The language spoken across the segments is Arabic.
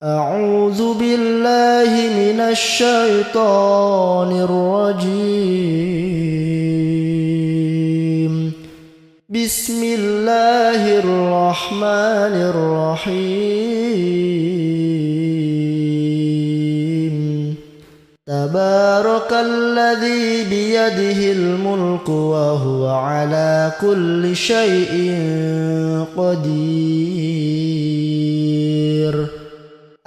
أعوذ بالله من الشيطان الرجيم. بسم الله الرحمن الرحيم. تبارك الذي بيده الملك وهو على كل شيء قدير.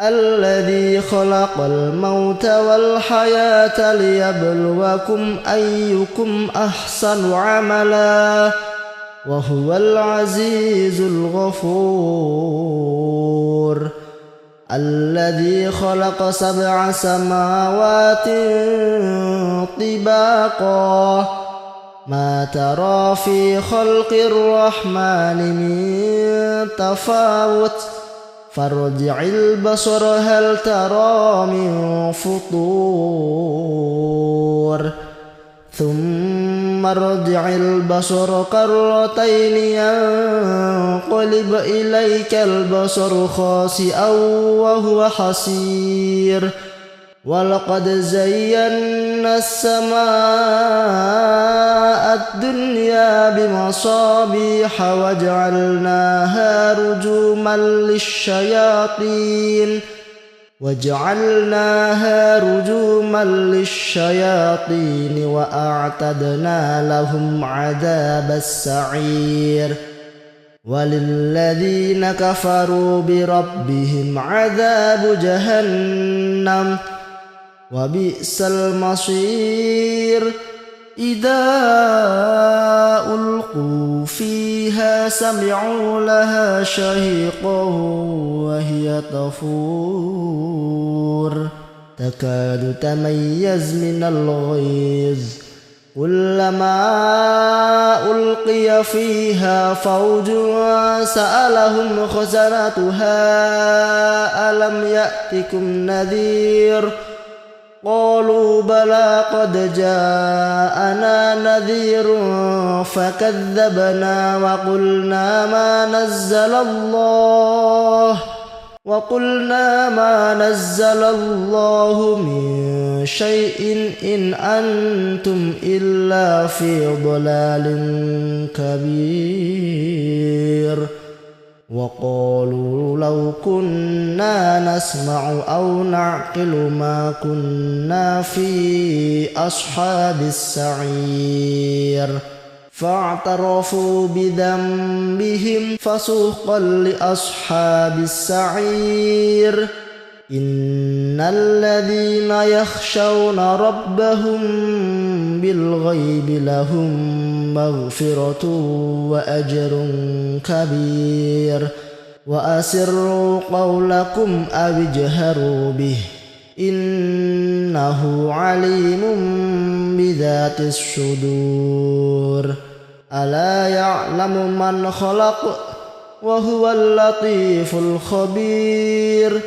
الذي خلق الموت والحياة ليبلوكم أيكم أحسن عملا وهو العزيز الغفور. الذي خلق 7 سماوات طباقا ما ترى في خلق الرحمن من تفاوت فارجع البصر هل ترى من فطور ثم ارجع البصر كرتين ينقلب إليك البصر خاسئا وهو حسير. ولقد زينا السماء الدنيا بمصابيح وجعلناها رجوما للشياطين وأعتدنا لهم عذاب السعير. وللذين كفروا بربهم عذاب جهنم وبئس المصير. إذا ألقوا فيها سمعوا لها شهيقا وهي تفور تكاد تميز من الغيظ كلما ألقي فيها فوج سألهم خزنتها ألم يأتكم نذير قالوا بلى قد جاءنا نذير فكذبنا وقلنا ما نزل الله من شيء إن أنتم إلا في ضلال كبير. وقالوا لو كنا نسمع أو نعقل ما كنا في أصحاب السعير. فاعترفوا بذنبهم فسحقا لأصحاب السعير. إن الذين يخشون ربهم بالغيب لهم مغفرة وأجر كبير. وأسروا قولكم أو اجهروا به إنه عليم بذات الصدور. ألا يعلم من خلق وهو اللطيف الخبير.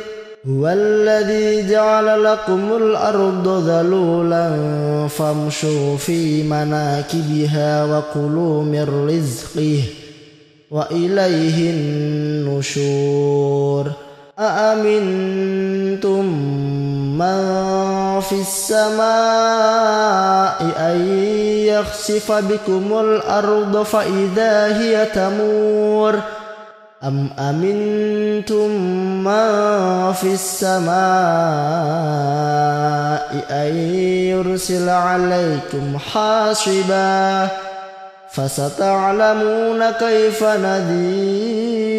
هو الذي جعل لكم الأرض ذلولا فامشوا في مناكبها وكلوا من رزقه وإليه النشور. أأمنتم من في السماء أن يخسف بكم الأرض فإذا هي تمور أم أمنتم من في السماء أن يرسل عليكم حاصبا فستعلمون كيف نذير.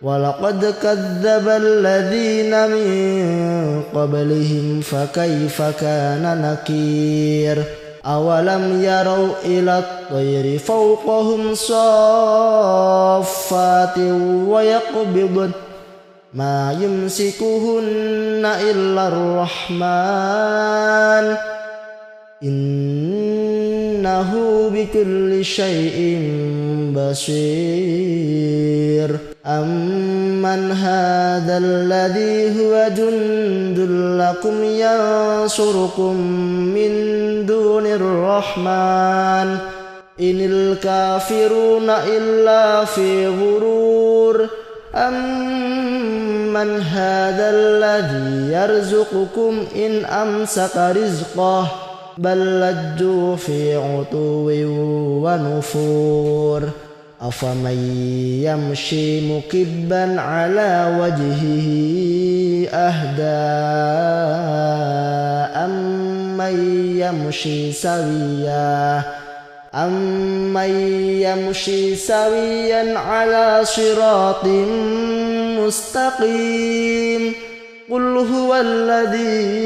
ولقد كذب الذين من قبلهم فكيف كان نكير. أولم يروا إلى الطير فوقهم صافات ويقبضن ما يمسكهن إلا الرحمن إنه بكل شيء بصير. أمن هذا الذي هو جند لكم ينصركم من دون الرحمن إن الكافرون إلا في غرور أمن هذا الذي يرزقكم إن أمسك رزقه بل لجوا في عتو ونفور أفمن يمشي مكبا على وجهه أهدى أمن يمشي سويا على صراط مستقيم قل هو الذي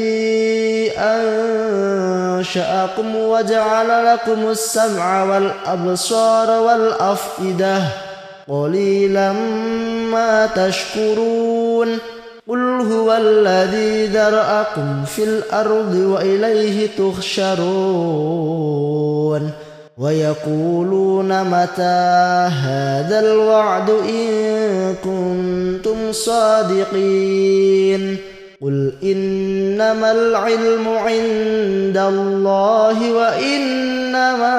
أنشأكم وجعل لكم السمع والأبصار والأفئدة قليلا ما تشكرون قل هو الذي ذرأكم في الأرض وإليه تحشرون ويقولون متى هذا الوعد إن كنتم صادقين قل إنما العلم عند الله وإنما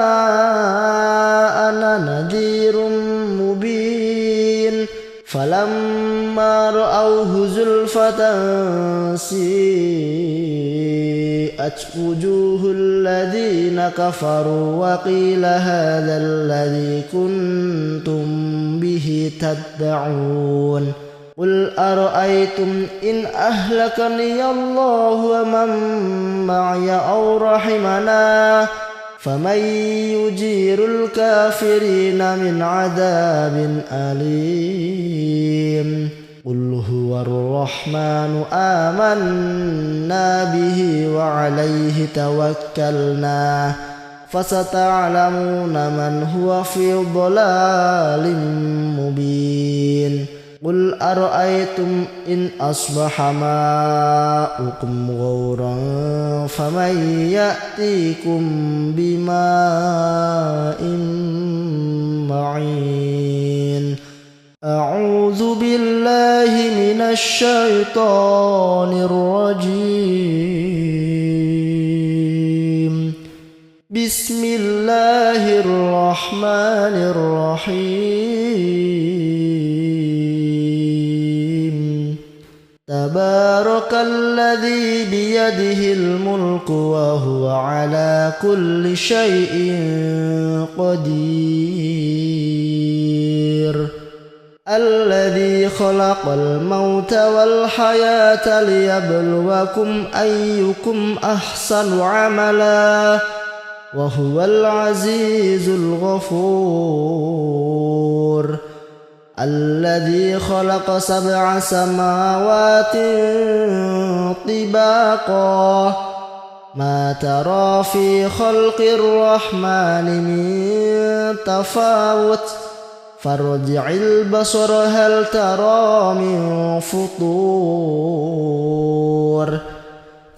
أنا نذير مبين فلما رأوه زلفة سيئت وجوه الذين كفروا وقيل هذا الذي كنتم به تدعون قل أرأيتم إن أهلكني الله ومن معي أو رحمنا فمن يجير الكافرين من عذاب أليم قل هو الرحمن آمنا به وعليه توكلنا فستعلمون من هو في ضلال مبين قل أرأيتم إن أصبح ماؤكم غورا فمن يأتيكم بماء معين أعوذ بالله من الشيطان الرجيم بسم الله الرحمن الرحيم تبارك الذي بيده الملك وهو على كل شيء قدير الذي خلق الموت والحياة ليبلوكم أيكم أحسن عملا وهو العزيز الغفور الذي خلق 7 سماوات طباقا ما ترى في خلق الرحمن من تفاوت فارجع البصر هل ترى من فطور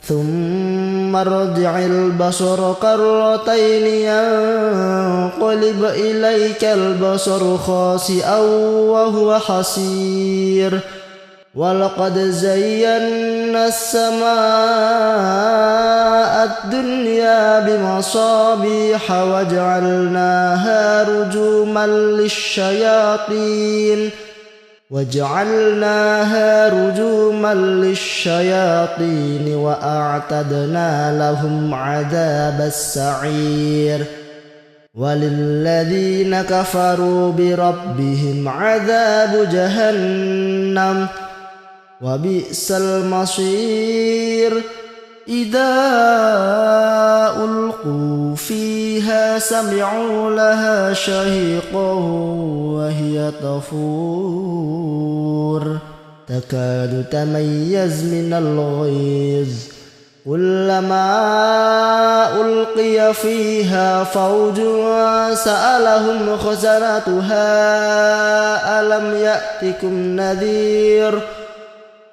ثم ارجع البصر كرتين ينقلب إليك البصر خاسئا وهو حسير ولقد زينا السماء الدنيا بمصابيح وجعلناها رجوما للشياطين وأعتدنا لهم عذاب السعير وللذين كفروا بربهم عذاب جهنم وبئس المصير إذا ألقوا فيها سمعوا لها شهيقا وهي تفور تكاد تميز من الغيظ كلما ألقي فيها فوج سألهم خزنتها ألم يأتكم نذير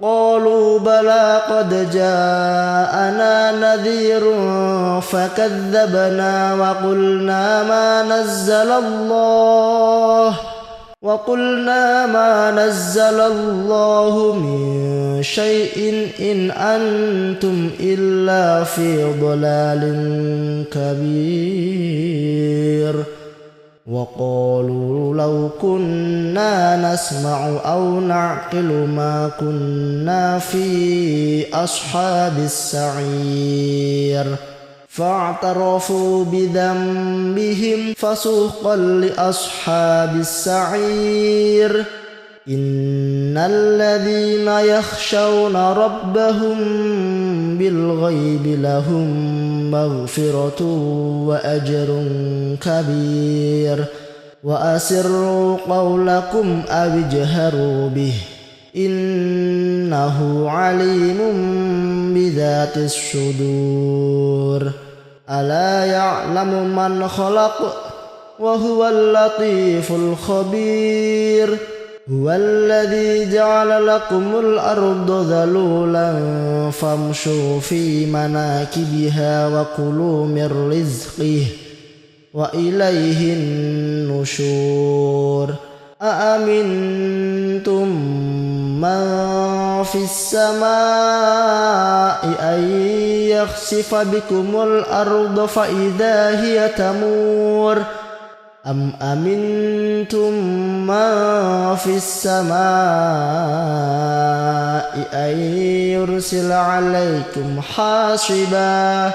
قالوا بلى قد جاءنا نذير فكذبنا وقلنا ما نزل الله من شيء إن أنتم إلا في ضلال كبير وقالوا لو كنا نسمع أو نعقل ما كنا في أصحاب السعير فاعترفوا بذنبهم فسوقا لأصحاب السعير إن الذين يخشون ربهم بالغيب لهم مغفرة وأجر كبير وأسروا قولكم أو اجهروا به إنه عليم بذات الصدور ألا يعلم من خلق وهو اللطيف الخبير هو الذي جعل لكم الأرض ذلولا فامشوا في مناكبها وكلوا من رزقه وإليه النشور أأمنتم من في السماء أن يخسف بكم الأرض فإذا هي تمور أم أمنتم من في السماء أن يرسل عليكم حاصبا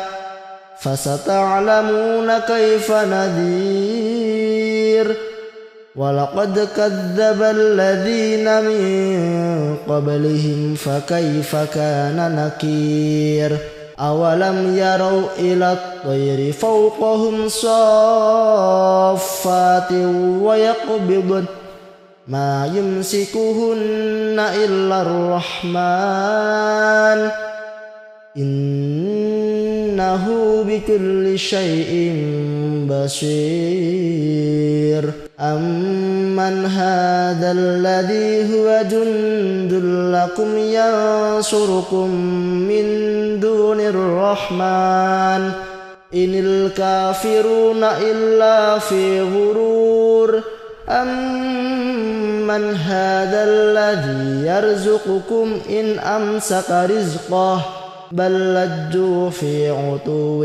فستعلمون كيف نذير ولقد كذب الذين من قبلهم فكيف كان نكير أولم يروا إلى الطير فوقهم صافات ويقبضن ما يمسكهن إلا الرحمن إنه بكل شيء بصير أمن هذا الذي هو جند لكم ينصركم من دون الرحمن إن الكافرون إلا في غرور أمن هذا الذي يرزقكم إن أمسك رزقه بل لجوا في عتو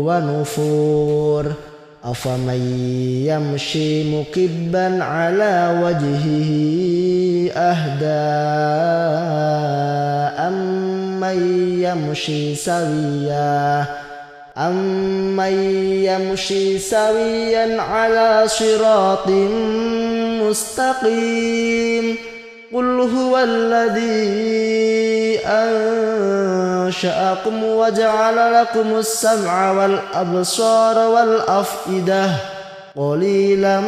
ونفور أفمن يمشي مكبا على وجهه أهدى أمن يمشي سويا على صراط مستقيم قل هو الذي أنشأكم وجعل لكم السمع والأبصار والأفئدة قليلا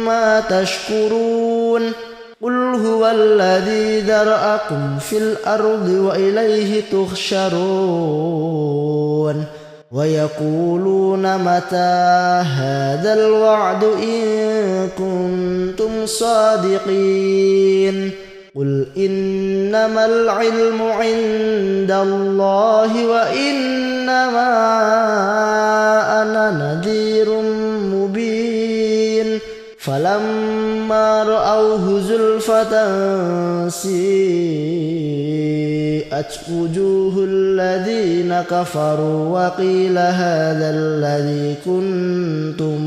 ما تشكرون قل هو الذي ذرأكم في الأرض وإليه تحشرون ويقولون متى هذا الوعد إن كنتم صادقين قل إنما العلم عند الله وإنما أنا نذير مبين فلما رأوه زلفة سيئت وجوه الذين كفروا وقيل هذا الذي كنتم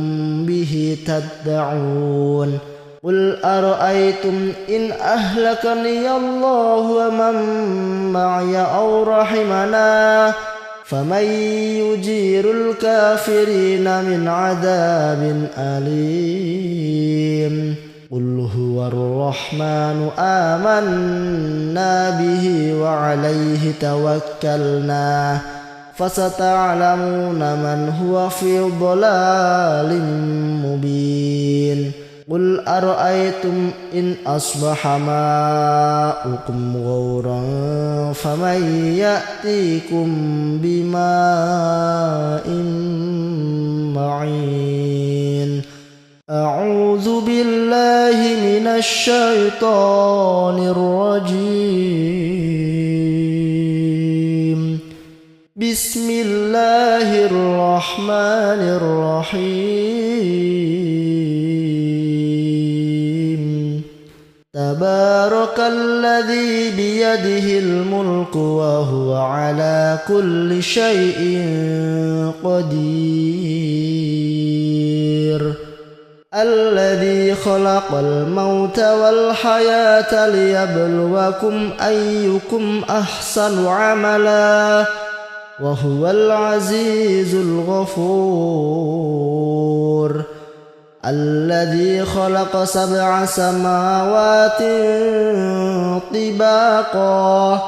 به تدعون قل أرأيتم إن أهلكني الله ومن معي أو رحمنا فمن يجير الكافرين من عذاب أليم قل هو الرحمن آمنا به وعليه توكلنا فستعلمون من هو في ضلال مبين قل أرأيتم إن أصبح ماؤكم غورا فمن يأتيكم بماء معين أعوذ بالله من الشيطان الرجيم بسم الله الرحمن الرحيم تبارك الذي بيده الملك وهو على كل شيء قدير الذي خلق الموت والحياة ليبلوكم أيكم أحسن عملا وهو العزيز الغفور الذي خلق 7 سماوات طباقا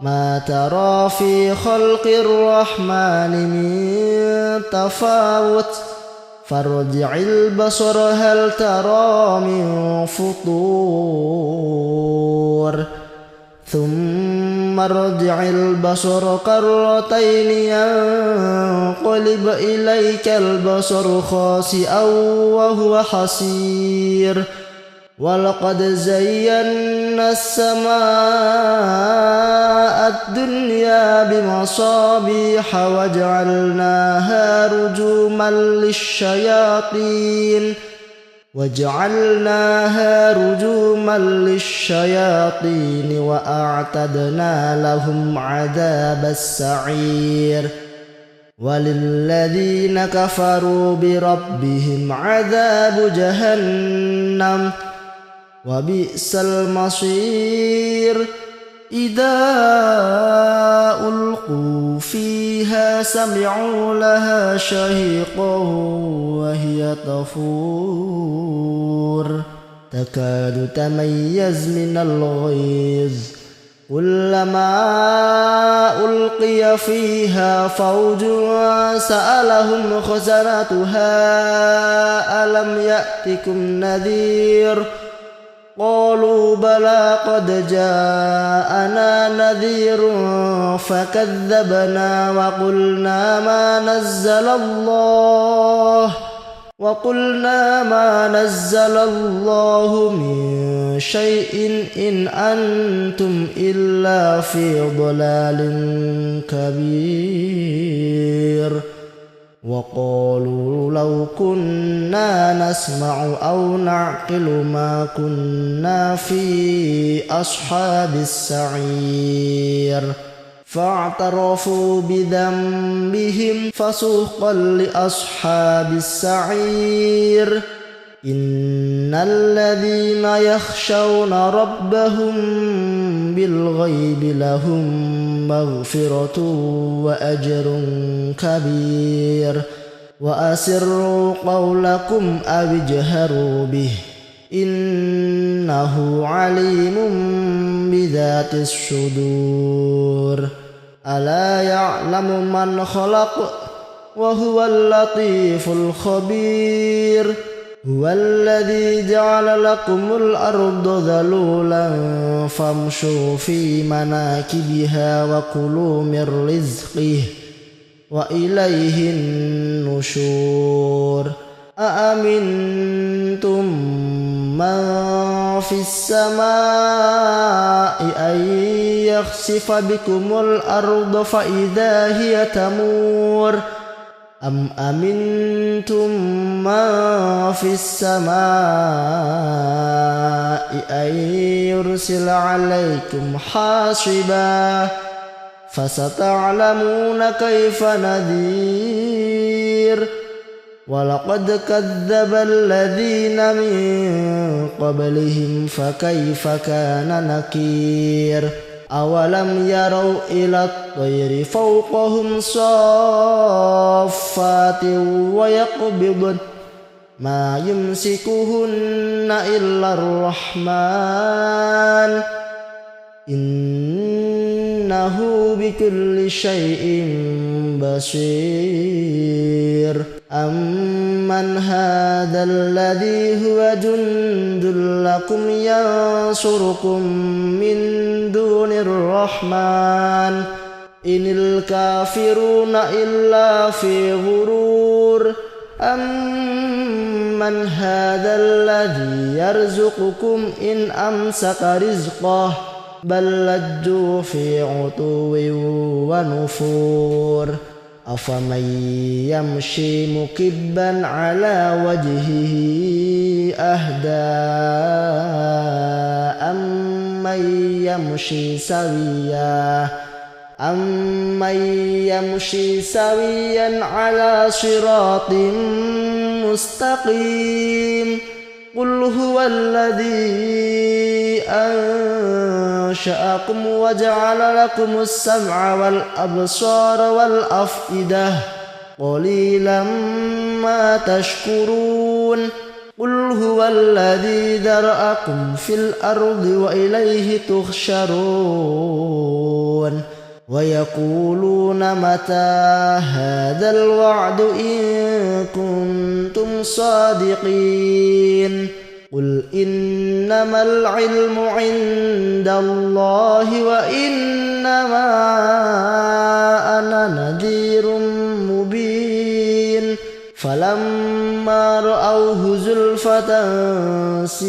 ما ترى في خلق الرحمن من تفاوت فارجع البصر هل ترى من فطور ثم ارجع البصر كرتين ينقلب إليك البصر خاسئا وهو حسير ولقد زينا السماء الدنيا بمصابيح وجعلناها رجوما للشياطين وأعتدنا لهم عذاب السعير وللذين كفروا بربهم عذاب جهنم وبئس المصير إذا ألقوا فيها سمعوا لها شهيقا وهي تفور تكاد تميز من الغيظ كلما ألقي فيها فوج سألهم خزنتها ألم يأتكم نذير قالوا بلى قد جاءنا نذير فكذبنا وقلنا ما نزل الله من شيء إن أنتم إلا في ضلال كبير وقالوا لو كنا نسمع أو نعقل ما كنا في أصحاب السعير فاعترفوا بذنبهم فسحقا لأصحاب السعير إن الذين يخشون ربهم بالغيب لهم مغفرة وأجر كبير وأسروا قولكم أو اجهروا به إنه عليم بذات الصدور ألا يعلم من خلق وهو اللطيف الخبير هو الذي جعل لكم الأرض ذلولا فامشوا في مناكبها وكلوا من رزقه وإليه النشور أأمنتم من في السماء أن يخسف بكم الأرض فإذا هي تمور أم أمنتم من في السماء أن يرسل عليكم حاصبا فستعلمون كيف نذير ولقد كذب الذين من قبلهم فكيف كان نكير أولم يروا إلى الطير فوقهم صافات ويقبضن ما يمسكهن إلا الرحمن إنه بكل شيء بصير أمن هذا الذي هو جند لكم ينصركم من دون الرحمن إن الكافرون إلا في غرور أمن هذا الذي يرزقكم إن أمسك رزقه بل لجوا في عتو ونفور أفمن يمشي مكبا على وجهه أهدى أمن يمشي سويا على صراط مستقيم قل هو الذي أنشأكم وجعل لكم السمع والأبصار والأفئدة قليلا ما تشكرون قل هو الذي ذرأكم في الأرض وإليه تحشرون ويقولون متى هذا الوعد إن كنتم صادقين قل إنما العلم عند الله وإنما أنا نذير مبين فلما رأوه زلفة سيئت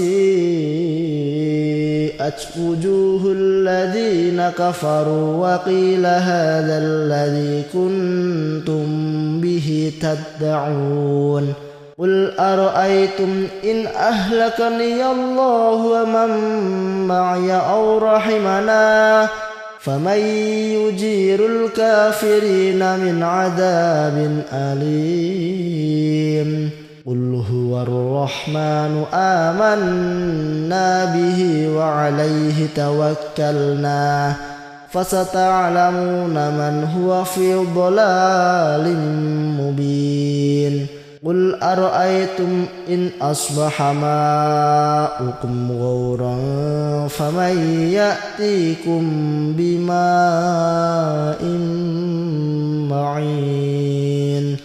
وجوه الذين كفروا وقيل هذا الذي كنتم به تدعون قل أرأيتم إن أهلكني الله ومن معي أو رحمنا فمن يجير الكافرين من عذاب أليم قل هو الرحمن آمنا به وعليه توكلنا فستعلمون من هو في ضلال مبين قل أرأيتم إن أصبح ماؤكم غورا فمن يأتيكم بماء معين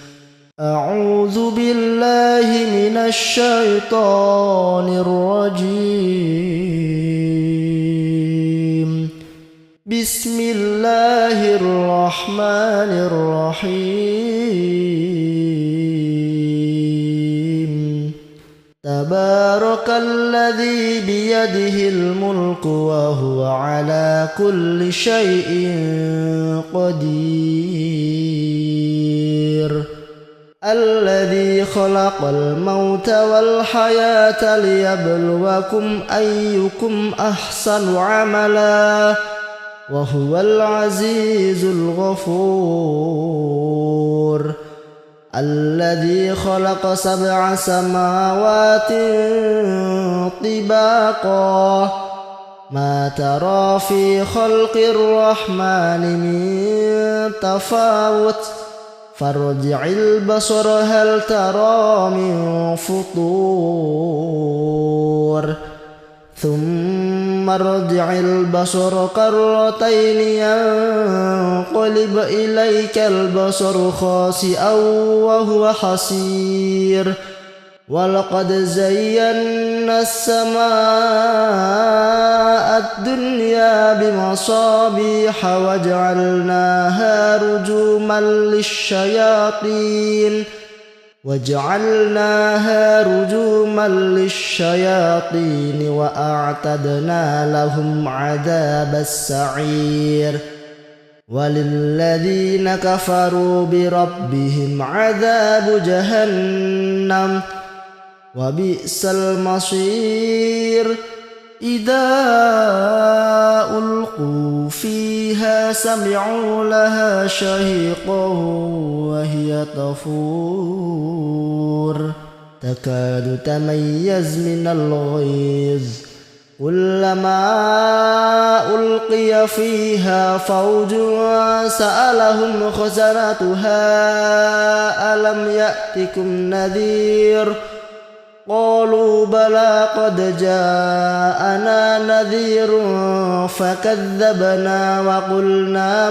أعوذ بالله من الشيطان الرجيم بسم الله الرحمن الرحيم تبارك الذي بيده الملك وهو على كل شيء قدير الذي خلق الموت والحياة ليبلوكم أيكم أحسن عملا وهو العزيز الغفور الذي خلق 7 سماوات طباقا ما ترى في خلق الرحمن من تفاوت فارجع البصر هل ترى من فطور ثم ارجع البصر كرتين ينقلب إليك البصر خاسئا وهو حسير ولقد زينا السماء الدنيا بمصابيح وجعلناها رجوما للشياطين وأعتدنا لهم عذاب السعير وللذين كفروا بربهم عذاب جهنم وبئس المصير إذا ألقوا فيها سمعوا لها شهيقا وهي تفور تكاد تميز من الغيظ كلما ألقي فيها فوج سألهم خزنتها ألم يأتكم نذير قالوا بلى قد جاءنا نذير فكذبنا وقلنا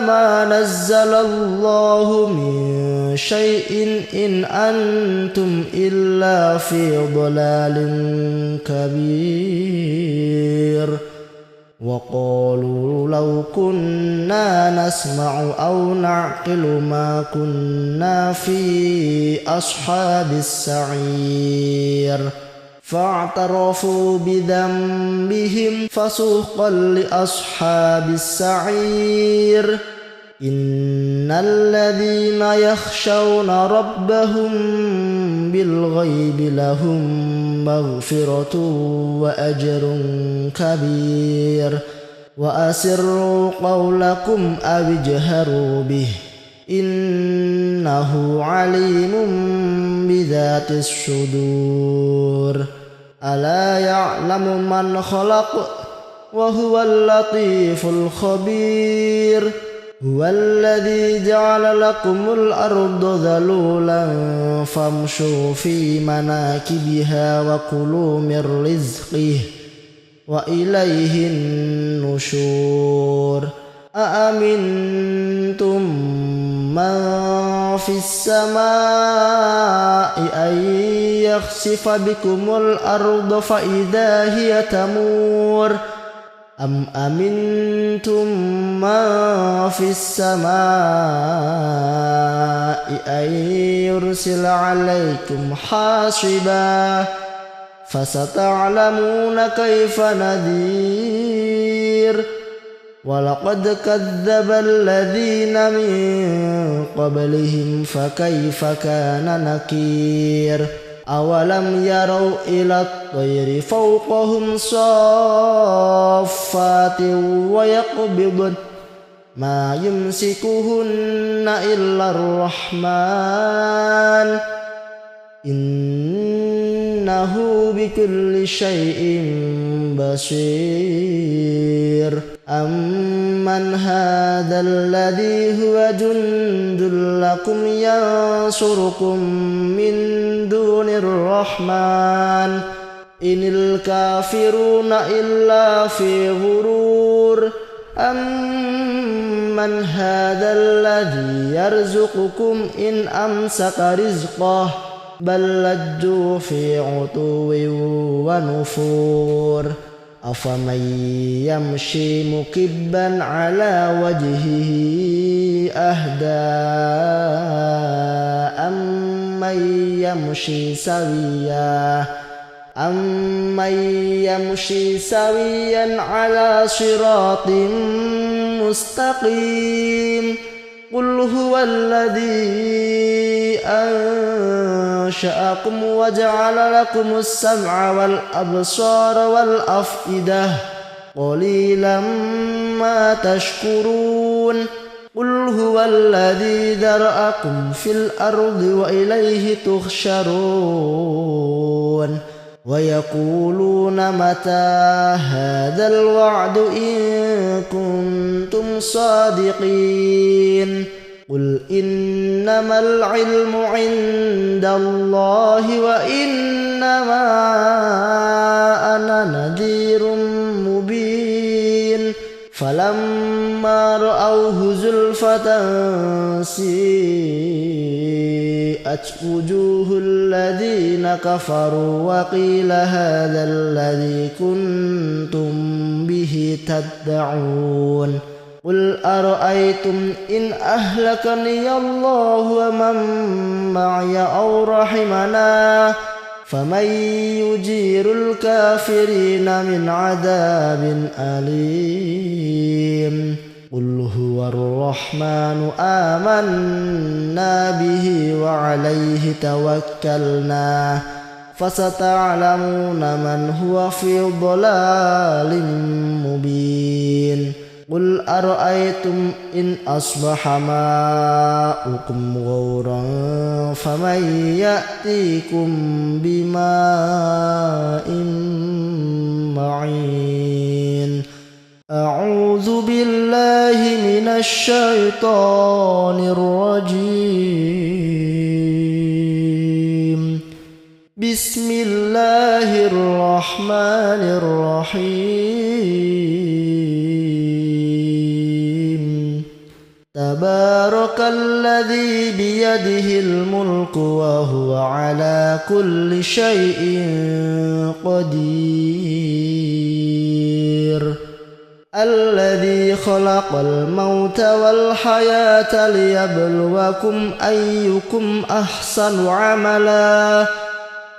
ما نزل الله من شيء إن أنتم إلا في ضلال كبير وقالوا لو كنا نسمع أو نعقل ما كنا في أصحاب السعير فاعترفوا بذنبهم فسحقا لأصحاب السعير إن الذين يخشون ربهم بالغيب لهم مغفرة وأجر كبير وأسروا قولكم أو اجهروا به إنه عليم بذات الصدور ألا يعلم من خلق وهو اللطيف الخبير هو الذي جعل لكم الأرض ذلولا فامشوا في مناكبها وكلوا من رزقه وإليه النشور أأمنتم من في السماء أن يخسف بكم الأرض فإذا هي تمور أم أمنتم من في السماء أن يرسل عليكم حاصبا فستعلمون كيف نذير ولقد كذب الذين من قبلهم فكيف كان نكير أولم يروا إلى الطير فوقهم صافات ويقبضن ما يمسكهن إلا الرحمن إنه بكل شيء بصير أمن هذا الذي هو جند لكم ينصركم من دون الرحمن إن الكافرون إلا في غرور أمن هذا الذي يرزقكم إن أمسك رزقه بل لجوا في عتو ونفور أفمن يمشي مكبا على وجهه أهدى أمن يمشي سويا على صراط مستقيم قل هو الذي أنشأكم وجعل لكم السمع والأبصار والأفئدة قليلا ما تشكرون قل هو الذي ذرأكم في الأرض وإليه تحشرون ويقولون متى هذا الوعد إن كنتم صادقين قل إنما العلم عند الله وإنما أنا نذير مبين فلما رأوه زلفة سيئت وجوه الذين كفروا وقيل هذا الذي كنتم به تدعون قل أرأيتم إن أهلكني الله ومن معي أو رحمنا فمن يجير الكافرين من عذاب أليم قل هو الرحمن آمنا به وعليه توكلنا فستعلمون من هو في ضلال مبين قل أرأيتم إن أصبح ماؤكم غورا فمن يأتيكم بماء معين أعوذ بالله من الشيطان الرجيم بسم الله الرحمن الرحيم تبارك الذي بيده الملك وهو على كل شيء قدير الذي خلق الموت والحياة ليبلوكم أيكم أحسن عملا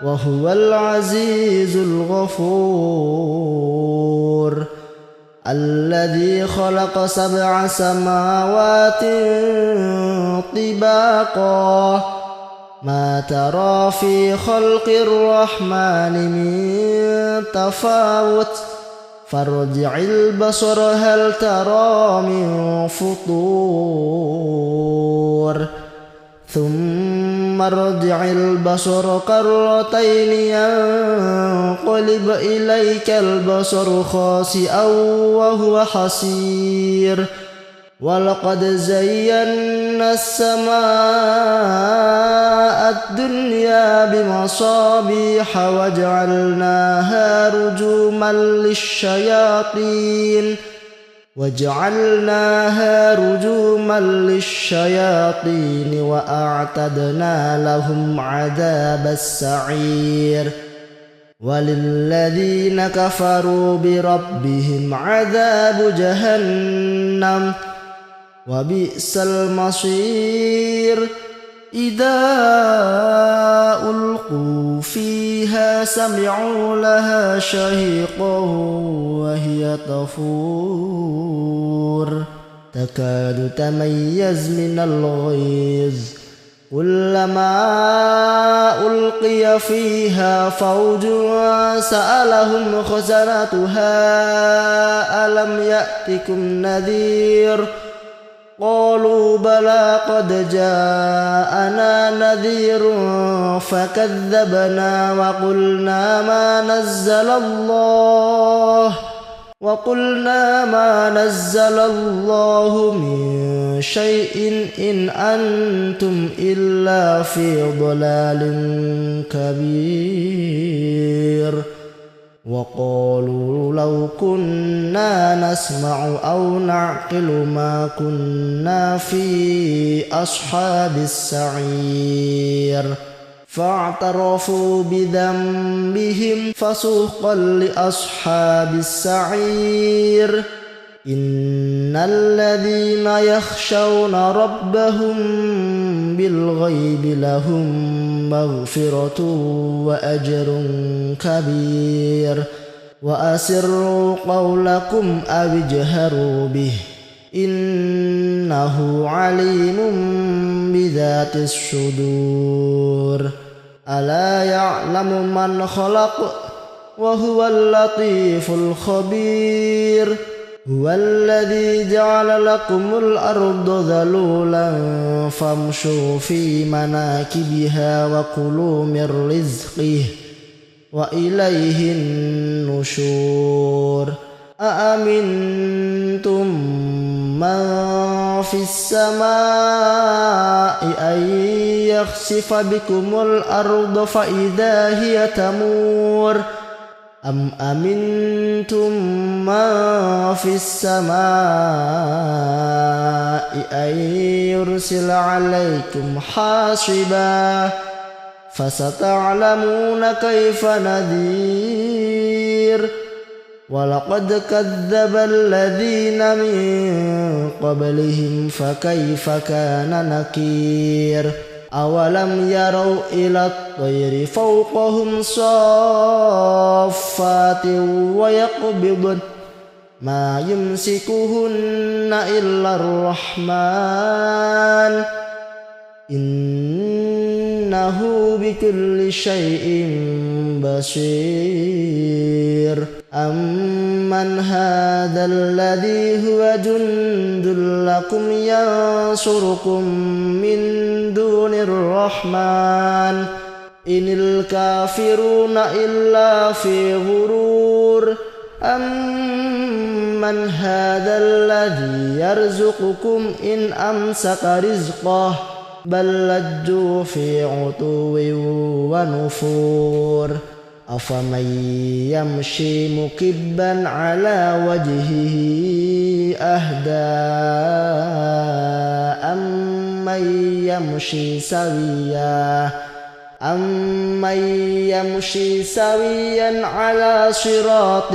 وهو العزيز الغفور الذي خلق 7 سماوات طباقا ما ترى في خلق الرحمن من تفاوت فارجع البصر هل ترى من فطور ثم ارجع البصر كرتين ينقلب إليك البصر خاسئا وهو حسير ولقد زينا السماء الدنيا بمصابيح وجعلناها رجوما للشياطين وأعتدنا لهم عذاب السعير وللذين كفروا بربهم عذاب جهنم وبئس المصير إذا ألقوا فيها سمعوا لها شهيقا وهي تفور تكاد تميز من الغيظ كلما ألقي فيها فوج سألهم خزنتها ألم يأتكم نذير قالوا بلى قد جاءنا نذير فكذبنا وقلنا ما نزل الله من شيء إن أنتم إلا في ضلال كبير وقالوا لو كنا نسمع أو نعقل ما كنا في أصحاب السعير فاعترفوا بذنبهم فسحقا لأصحاب السعير إن الذين يخشون ربهم بالغيب لهم مغفرة وأجر كبير وأسروا قولكم أو اجهروا به إنه عليم بذات الصدور ألا يعلم من خلق وهو اللطيف الخبير هو الذي جعل لكم الأرض ذلولا فامشوا في مناكبها وكلوا من رزقه وإليه النشور أأمنتم من في السماء أن يخسف بكم الأرض فإذا هي تمور أم أمنتم من في السماء أن يرسل عليكم حاصبا فستعلمون كيف نذير ولقد كذب الذين من قبلهم فكيف كان نكير أولم يروا إلى الطير فوقهم صافات ويقبضن ما يمسكهن إلا الرحمن إنه بكل شيء بصير أمن هذا الذي هو جند لكم ينصركم من دون الرحمن إن الكافرون إلا في غرور أمن هذا الذي يرزقكم إن أمسك رزقه بل لجوا في عتو ونفور أفمن يمشي مكبا على وجهه أهدى أمن يمشي سويا على صراط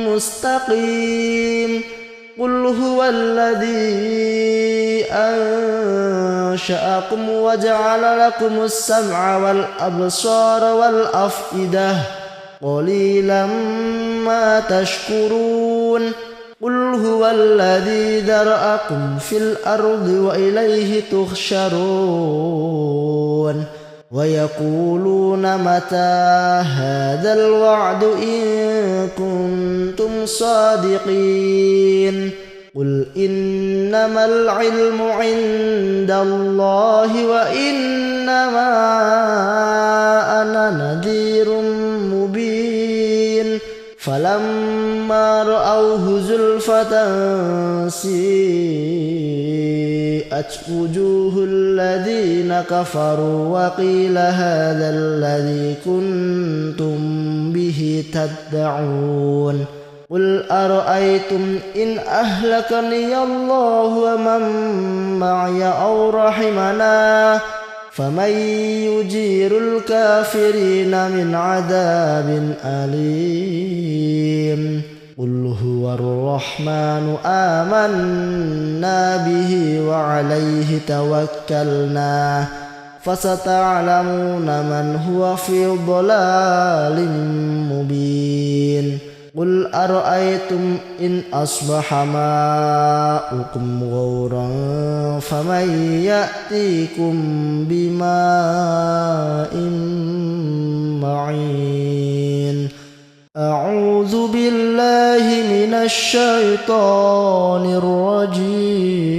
مستقيم قل هو الذي أنشأكم وجعل لكم السمع والأبصار والأفئدة قليلا ما تشكرون قل هو الذي ذرأكم في الأرض وإليه تحشرون ويقولون متى هذا الوعد إن كنتم صادقين قل إنما العلم عند الله وإنما أنا نذير مبين فلما رأوه زلفة سيئت وجوه الذين كفروا وقيل هذا الذي كنتم به تدعون قل أرأيتم إن أهلكني الله ومن معي أو رحمنا فمن يجير الكافرين من عذاب أليم قل هو الرحمن آمنا به وعليه توكلنا فستعلمون من هو في ضلال مبين قل أرأيتم إن أصبح ماؤكم غورا فمن يأتيكم بماء معين أعوذ بالله من الشيطان الرجيم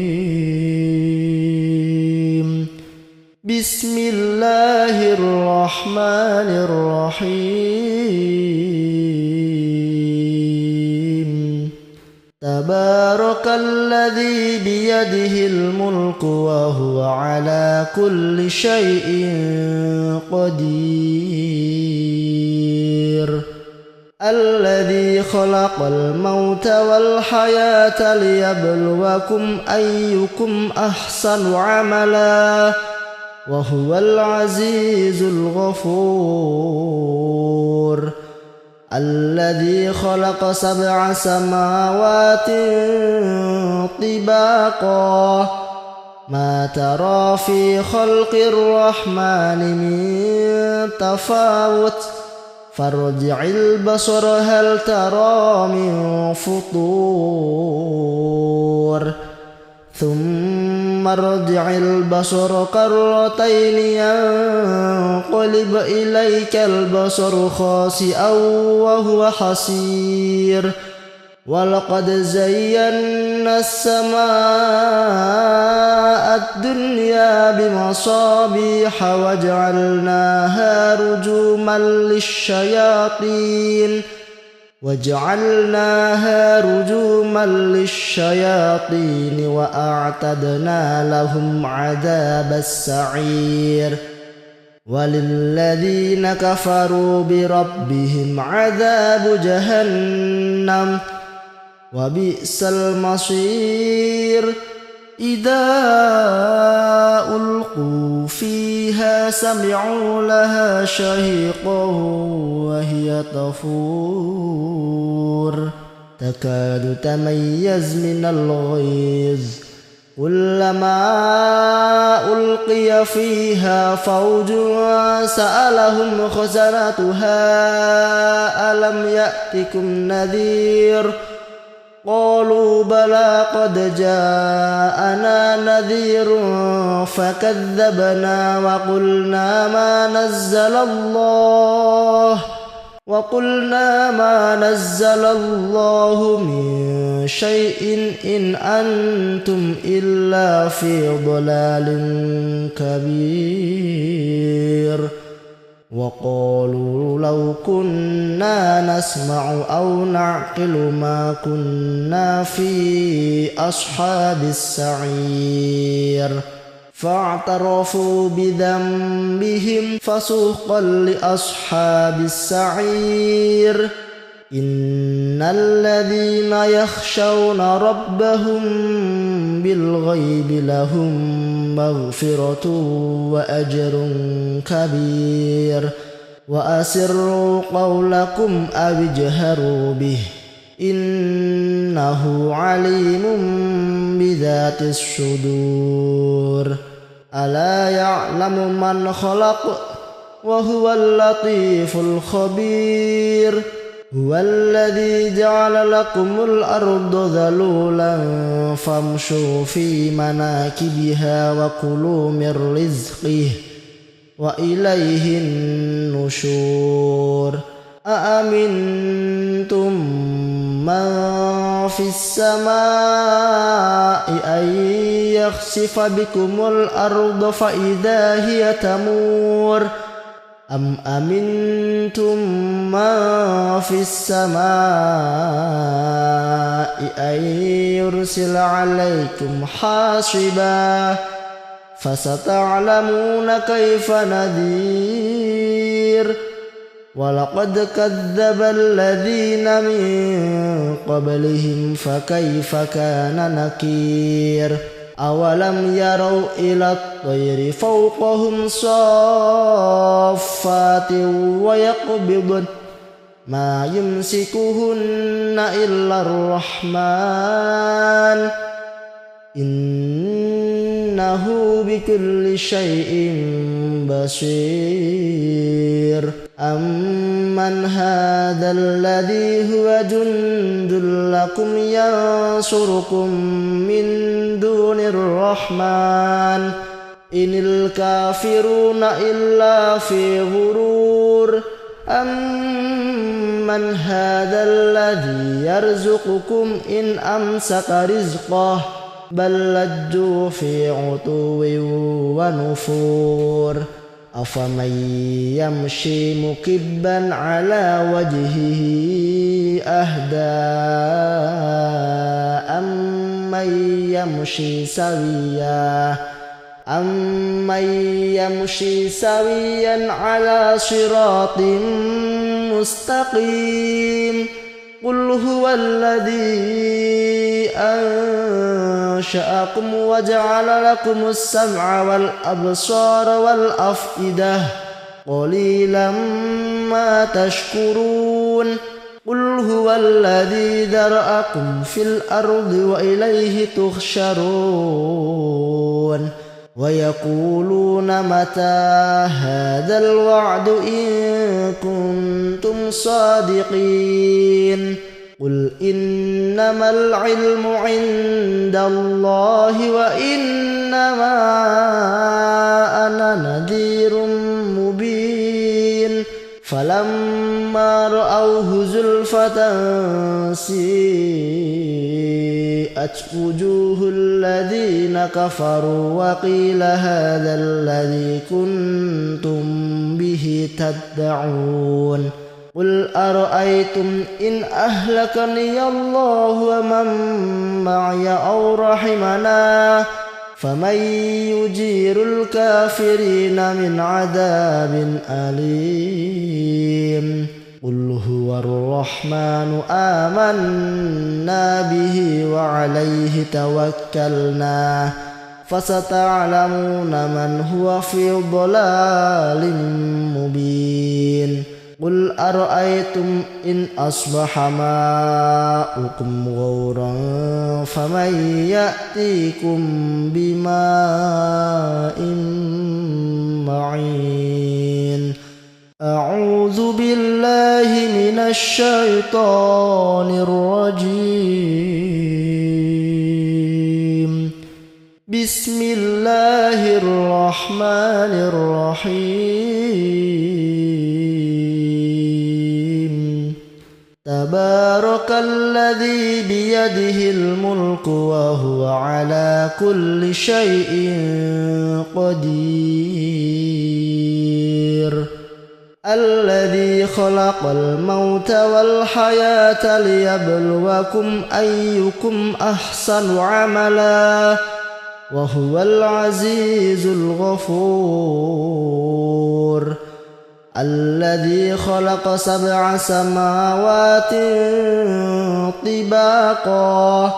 بسم الله الرحمن الرحيم تبارك الذي بيده الملك وهو على كل شيء قدير الذي خلق الموت والحياة ليبلوكم أيكم أحسن عملا وهو العزيز الغفور الذي خلق 7 سماوات طباقا ما ترى في خلق الرحمن من تفاوت فارجع البصر هل ترى من فطور ثم ارجع البصر كرتين ينقلب إليك البصر خاسئا وهو حسير ولقد زينا السماء الدنيا بمصابيح وجعلناها رجوما للشياطين وأعتدنا لهم عذاب السعير وللذين كفروا بربهم عذاب جهنم وبئس المصير إذا ألقوا فيها سمعوا لها شهيقا وهي تفور تكاد تميز من الغيظ كلما ألقي فيها فوج سألهم خزنتها ألم يأتكم نذير قالوا بلى قد جاءنا نذير فكذبنا وقلنا ما نزل الله من شيء إن أنتم إلا في ضلال كبير وقالوا لو كنا نسمع أو نعقل ما كنا في أصحاب السعير فاعترفوا بذنبهم فسحقا لأصحاب السعير إن الذين يخشون ربهم بالغيب لهم مغفرة وأجر كبير وأسروا قولكم أو اجهروا به إنه عليم بذات الصدور ألا يعلم من خلق وهو اللطيف الخبير هو الذي جعل لكم الأرض ذلولا فامشوا في مناكبها وكلوا من رزقه وإليه النشور أأمنتم من في السماء أن يخسف بكم الأرض فإذا هي تمور أم أمنتم من في السماء أن يرسل عليكم حاصبا فستعلمون كيف نذير ولقد كذب الذين من قبلهم فكيف كان نكير أولم يروا إلى الطير فوقهم صافات ويقبضن ما يمسكهن إلا الرحمن إنه بكل شيء بصير أمن هذا الذي هو جند لكم ينصركم من دون الرحمن إن الكافرون إلا في غرور أمن هذا الذي يرزقكم إن أمسك رزقه بل لجوا في عتو ونفور أفمن يمشي مكبا على وجهه أهدى أمن يمشي سويا على صراط مستقيم قل هو الذي أنشأكم وجعل لكم السمع والأبصار والأفئدة قليلا ما تشكرون قل هو الذي ذرأكم في الأرض وإليه تحشرون ويقولون متى هذا الوعد إن كنتم صادقين قل إنما العلم عند الله وإنما أنا نذير مبين فلما رأوه زلفة سيئت وجوه الذين كفروا وقيل هذا الذي كنتم به تدعون قل أرأيتم إن أهلكني الله ومن معي أو رحمنا فمن يجير الكافرين من عذاب أليم قل هو الرحمن آمنا به وعليه توكلنا فستعلمون من هو في ضلال مبين قل أرأيتم إن أصبح ماؤكم غورا فمن يأتيكم بماء معين أعوذ بالله من الشيطان الرجيم بسم الله الرحمن الرحيم تبارك الذي بيده الملك وهو على كل شيء قدير الذي خلق الموت والحياة ليبلوكم أيكم أحسن عملا وهو العزيز الغفور الذي خلق 7 سماوات طباقا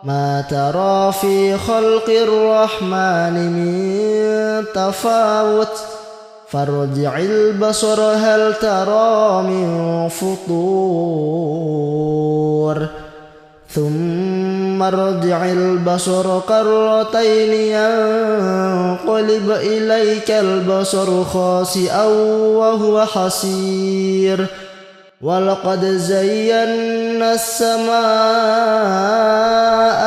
ما ترى في خلق الرحمن من تفاوت فارجع البصر هل ترى من فطور ثم ارجع البصر كرتين ينقلب إليك البصر خاسئا وهو حسير ولقد زينا السماء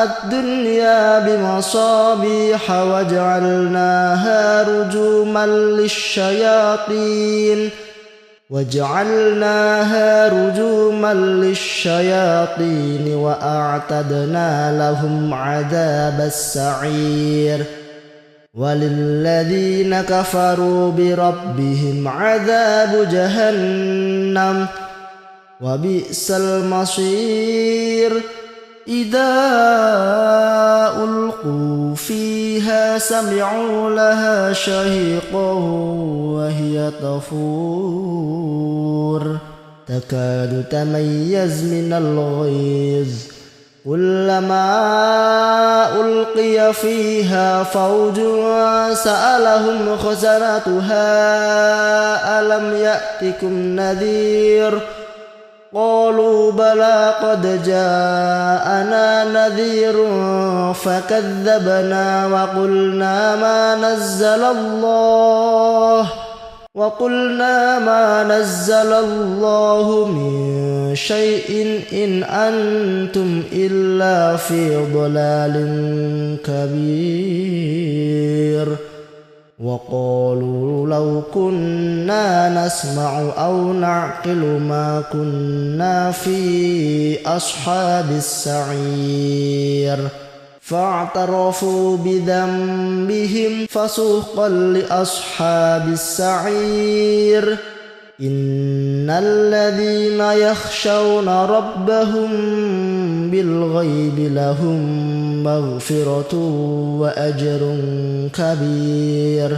الدنيا بمصابيح وجعلناها رجوما للشياطين وجعلناها رجوما للشياطين وأعتدنا لهم عذاب السعير وللذين كفروا بربهم عذاب جهنم وبئس المصير إذا ألقوا فيها سمعوا لها شهيقا وهي تفور تكاد تميز من الغيظ كلما ألقي فيها فوج سألهم خزنتها ألم يأتكم نذير قالوا بلى قد جاءنا نذير فكذبنا وقلنا ما نزل الله من شيء إن أنتم إلا في ضلال كبير وقالوا لو كنا نسمع أو نعقل ما كنا في أصحاب السعير فاعترفوا بذنبهم فسوقا لأصحاب السعير إن الذين يخشون ربهم بالغيب لهم مغفرة وأجر كبير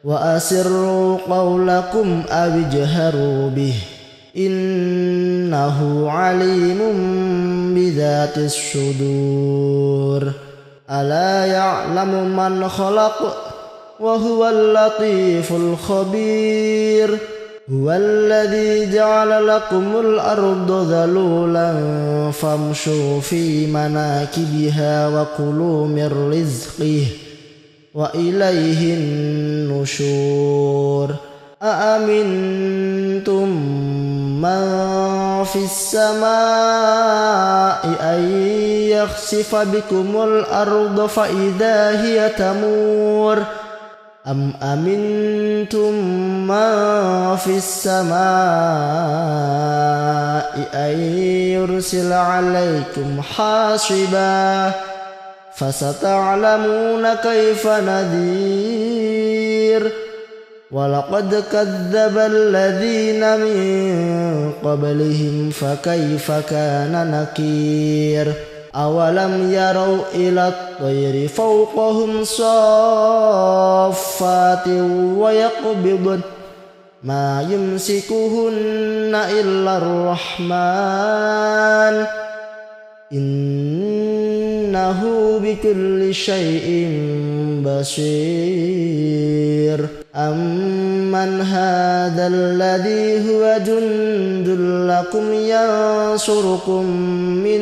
وأسروا قولكم أو اجهروا به إنه عليم بذات الصدور ألا يعلم من خلق وهو اللطيف الخبير هو الذي جعل لكم الأرض ذلولا فامشوا في مناكبها وكلوا من رزقه وإليه النشور أأمنتم من في السماء أن يخسف بكم الأرض فإذا هي تمور أم أمنتم من في السماء أن يرسل عليكم حاصبا فستعلمون كيف نذير ولقد كذب الذين من قبلهم فكيف كان نكير أولم يروا إلى الطير فوقهم صافات ويقبضن ما يمسكهن إلا الرحمن إنه بكل شيء بصير أمن هذا الذي هو جند لكم ينصركم من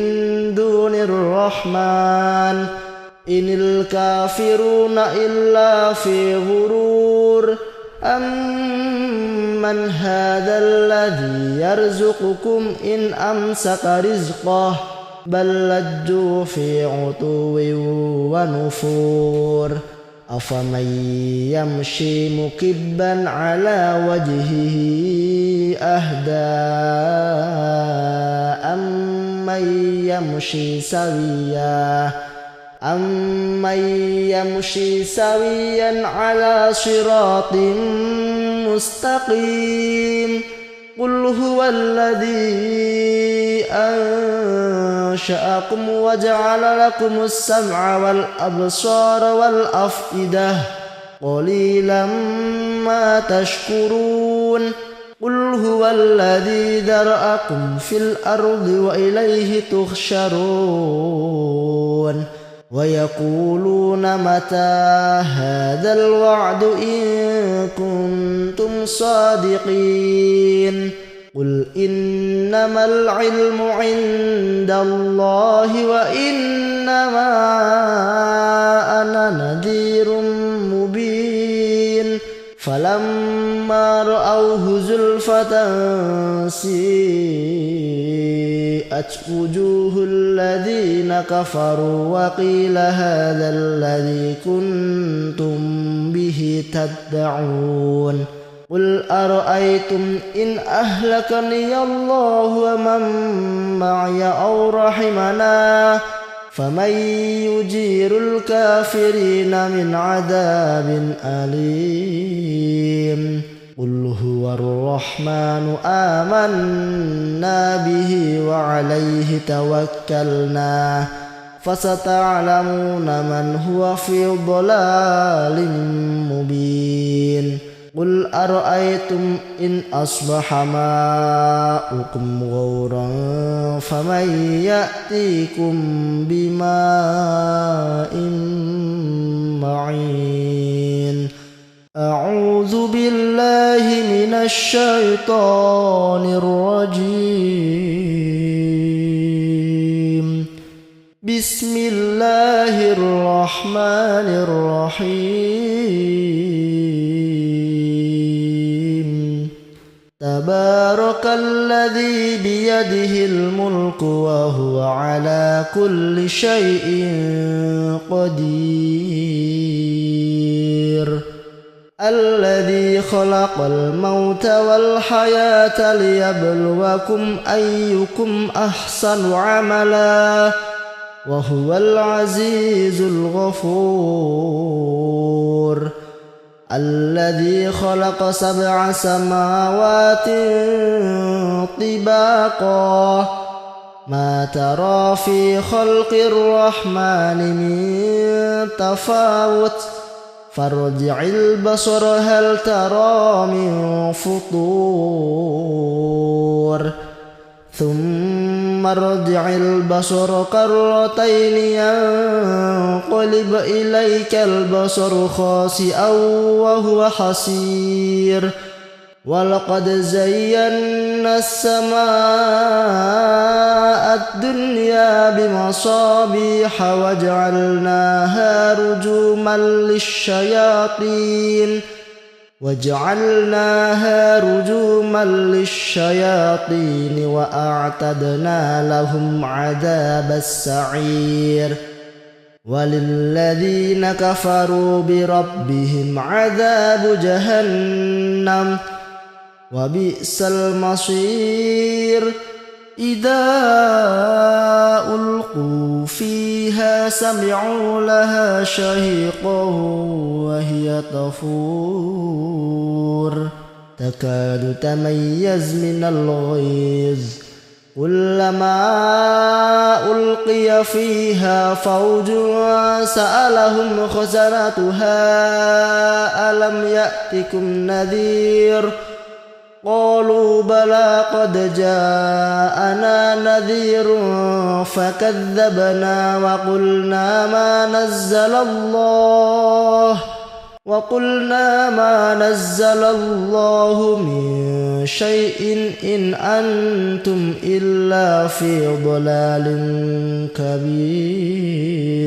دون الرحمن إن الكافرون إلا في غرور أمن هذا الذي يرزقكم إن أمسك رزقه بل لجوا في عتو ونفور أفمن يمشي مكبا على وجهه أهدى أمن يمشي سويا على صراط مستقيم قل هو الذي أنشأكم وجعل لكم السمع والأبصار والأفئدة قليلا ما تشكرون قل هو الذي ذرأكم في الأرض وإليه تحشرون ويقولون متى هذا الوعد إن كنتم صادقين قل إنما العلم عند الله وإنما أنا نذير مبين فلما رأوه زلفة سيئت وجوه الذين كفروا وقيل هذا الذي كنتم به تدعون قل أرأيتم إن أهلكني الله ومن معي أو رحمنا فمن يجير الكافرين من عذاب أليم قل هو الرحمن آمنا به وعليه توكلنا فستعلمون من هو في ضلال مبين قل أرأيتم إن أصبح ماؤكم غورا فمن يأتيكم بماء معين أعوذ بالله من الشيطان الرجيم بسم الله الرحمن الرحيم تبارك الذي بيده الملك وهو على كل شيء قدير الذي خلق الموت والحياة ليبلوكم أيكم أحسن عملا وهو العزيز الغفور الذي خلق 7 سماوات طباقا ما ترى في خلق الرحمن من تفاوت فارجع البصر هل ترى من فطور ثم ارجع البصر كرتين ينقلب إليك البصر خاسئا وهو حسير ولقد زينا السماء الدنيا بمصابيح وجعلناها رجوما للشياطين وأعتدنا لهم عذاب السعير وللذين كفروا بربهم عذاب جهنم وبئس المصير إذا ألقوا فيها سمعوا لها شهيقا وهي تفور تكاد تميز من الغيظ كلما ألقي فيها فوج سألهم خزنتها ألم يأتكم نذير قالوا بلى قد جاءنا نذير فكذبنا وقلنا ما نزل الله من شيء إن أنتم إلا في ضلال كبير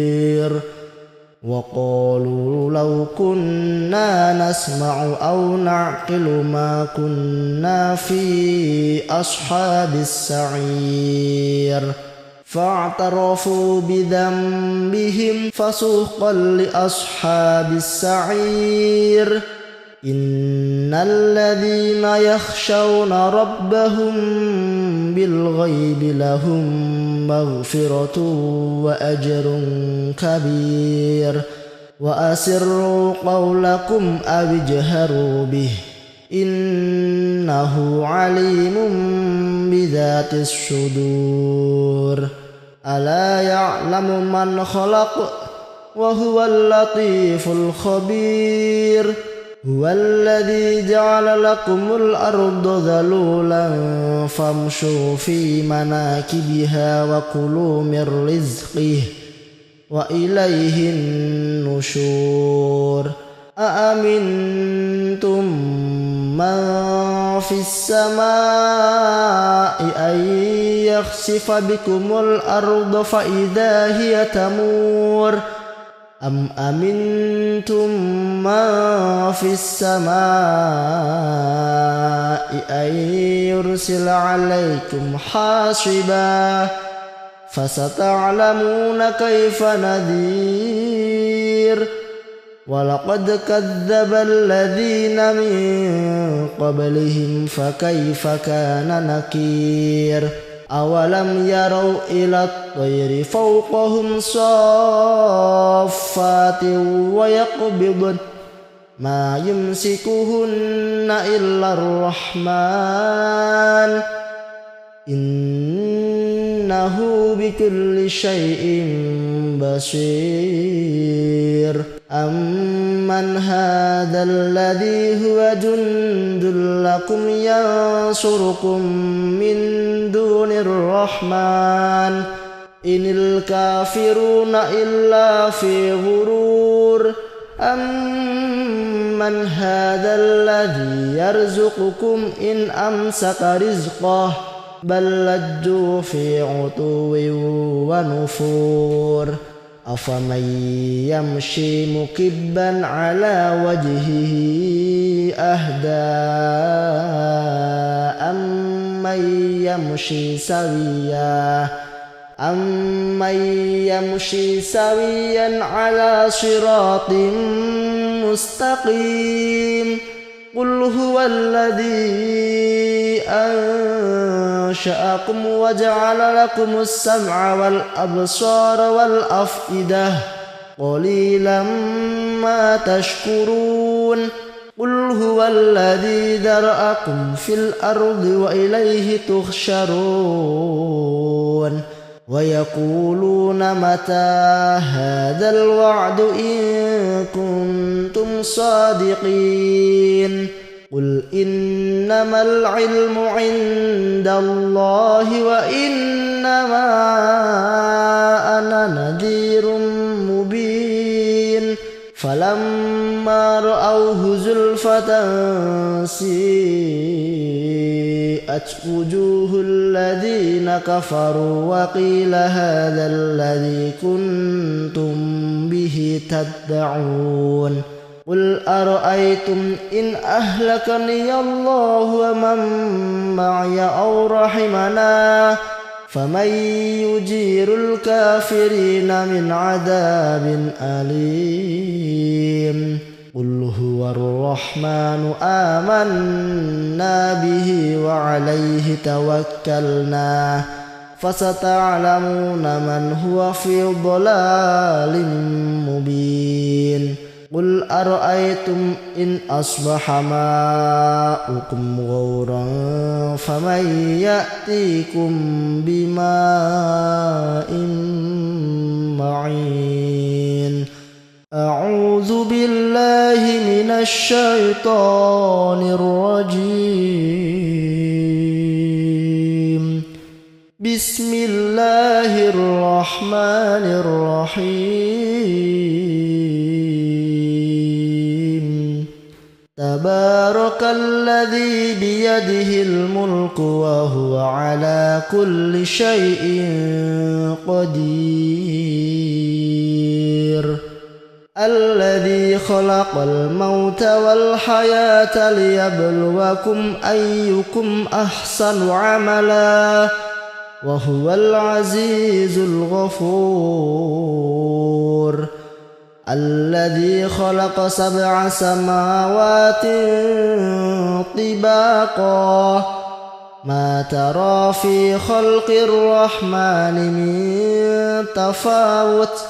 وقالوا لو كنا نسمع أو نعقل ما كنا في أصحاب السعير فاعترفوا بذنبهم فسحقا لأصحاب السعير إن الذين يخشون ربهم بالغيب لهم مغفرة وأجر كبير وأسروا قولكم أو اجهروا به إنه عليم بذات الصدور ألا يعلم من خلق وهو اللطيف الخبير هو الذي جعل لكم الأرض ذلولا فامشوا في مناكبها وكلوا من رزقه وإليه النشور أأمنتم من في السماء أن يخسف بكم الأرض فإذا هي تمور أم أمنتم من في السماء أن يرسل عليكم حاصبا فستعلمون كيف نذير ولقد كذب الذين من قبلهم فكيف كان نكير أولم يروا إلى الطير فوقهم صافات ويقبضن ما يمسكهن إلا الرحمن إنه بكل شيء بصير أمن هذا الذي هو جند لكم ينصركم من دون الرحمن إن الكافرون إلا في غرور أمن هذا الذي يرزقكم إن أمسك رزقه بل لجوا في عتو ونفور أفمن يمشي مكبا على وجهه أهدى أمن يمشي سويا على صراط مستقيم قل هو الذي أنشأكم وجعل لكم السمع والأبصار والأفئدة قليلا ما تشكرون قل هو الذي ذرأكم في الأرض وإليه تحشرون ويقولون متى هذا الوعد إن كنتم صادقين قل إنما العلم عند الله وإنما أنا نذير مبين فلما رأوه زلفة سيئت وجوه الذين كفروا وقيل هذا الذي كنتم به تدعون قل أرأيتم إن أهلكني الله ومن معي أو رحمنا فمن يجير الكافرين من عذاب أليم قل هو الرحمن آمنا به وعليه توكلنا فستعلمون من هو في ضلال مبين قل أرأيتم إن أصبح ماؤكم غورا فمن يأتيكم بماء معين أعوذ بالله من الشيطان الرجيم بسم الله الرحمن الرحيم تبارك الذي بيده الملك وهو على كل شيء قدير الذي خلق الموت والحياة ليبلوكم أيكم أحسن عملا وهو العزيز الغفور الذي خلق 7 سماوات طباقا ما ترى في خلق الرحمن من تفاوت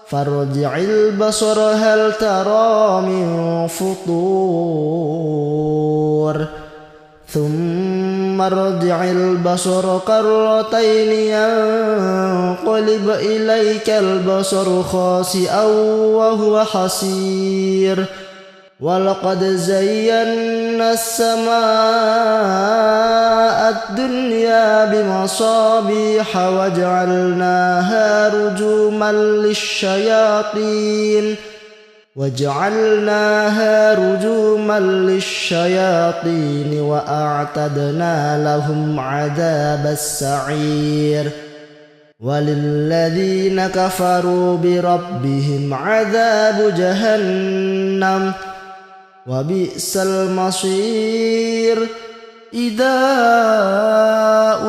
فارجع البصر هل ترى من فطور ثم ارجع البصر كرتين ينقلب إليك البصر خاسئا وهو حسير ولقد زينا السماء الدنيا بمصابيح وجعلناها رجوما للشياطين وأعتدنا لهم عذاب السعير وللذين كفروا بربهم عذاب جهنم وبئس المصير إذا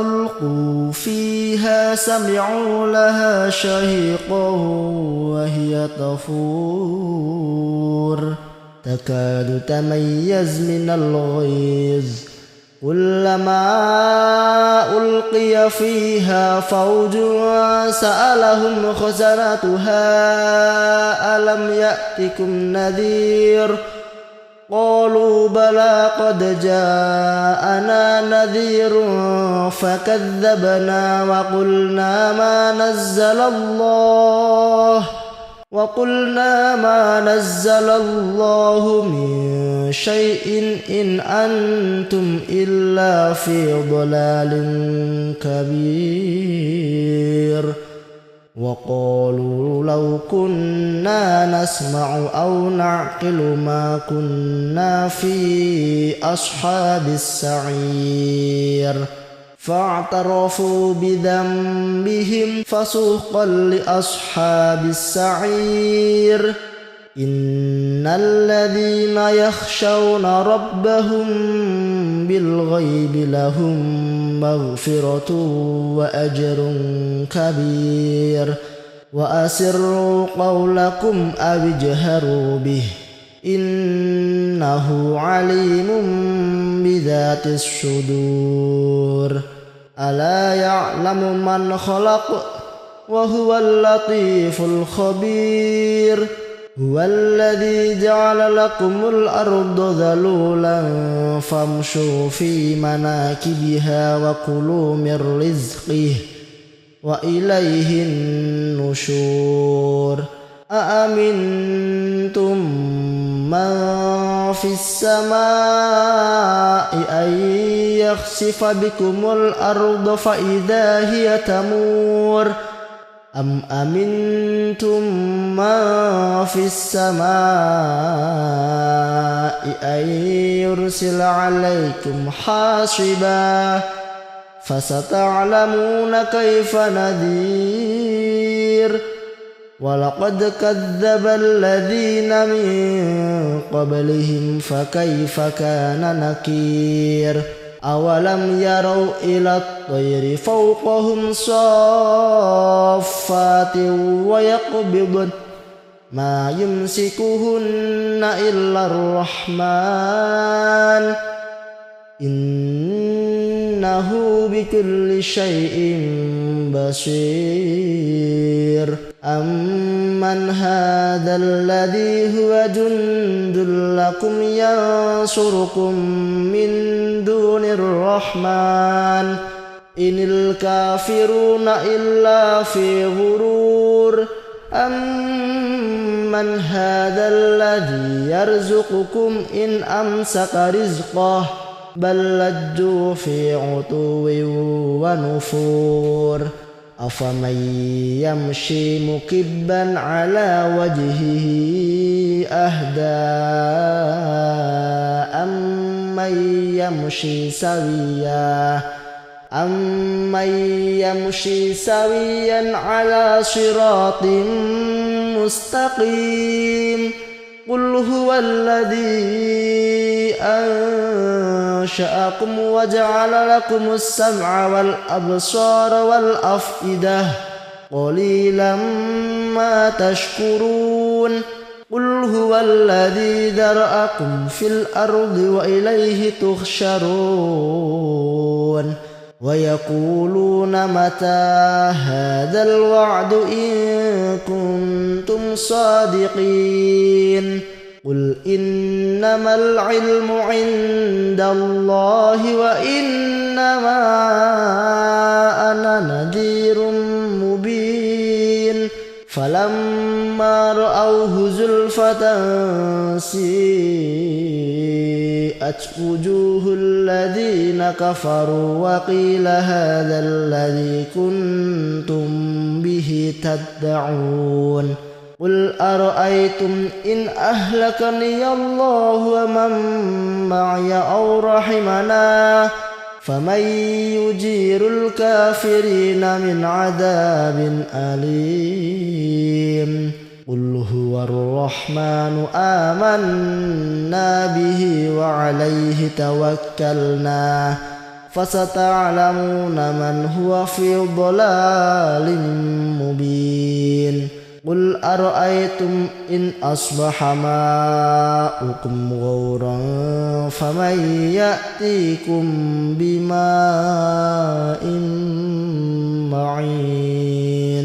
ألقوا فيها سمعوا لها شهيقا وهي تفور تكاد تميز من الغيظ كلما ألقي فيها فوج سألهم خزنتها ألم يأتكم نذير قالوا بلى قد جاءنا نذير فكذبنا وقلنا ما نزل الله من شيء إن أنتم إلا في ضلال كبير وقالوا لو كنا نسمع أو نعقل ما كنا في أصحاب السعير فاعترفوا بذنبهم فسحقا لأصحاب السعير إن الذين يخشون ربهم بالغيب لهم مغفرة وأجر كبير وأسروا قولكم أو اجهروا به إنه عليم بذات الصدور ألا يعلم من خلق وهو اللطيف الخبير هو الذي جعل لكم الأرض ذلولا فامشوا في مناكبها وكلوا من رزقه وإليه النشور أأمنتم من في السماء أن يخسف بكم الأرض فإذا هي تمور أم أمنتم من في السماء أن يرسل عليكم حاصبا فستعلمون كيف نذير ولقد كذب الذين من قبلهم فكيف كان نكير أولم يروا إلى الطير فوقهم صافات ويقبضن ما يمسكهن إلا الرحمن إنه بكل شيء بصير أمن هذا الذي هو جند لكم ينصركم من دون الرحمن إن الكافرون إلا في غرور أمن هذا الذي يرزقكم إن أمسك رزقه بل لجوا في عتو ونفور أفمن يمشي مكبا على وجهه أهدى أمن يمشي سويا على صراط مستقيم قل هو الذي أنشأكم وجعل لكم السمع والأبصار والأفئدة قليلا ما تشكرون قل هو الذي ذرأكم في الأرض وإليه تحشرون ويقولون متى هذا الوعد إن كنتم صادقين قل إنما العلم عند الله وإنما أنا نذير مبين فلما رأوه زلفة سيئت وجوه الذين كفروا وقيل هذا الذي كنتم به تدعون قل أرأيتم إن أهلكني الله ومن معي أو رحمنا فمن يجير الكافرين من عذاب أليم قل هو الرحمن آمنا به وعليه توكلنا فستعلمون من هو في ضلال مبين قل أرأيتم إن أصبح ماؤكم غورا فمن يأتيكم بماء معين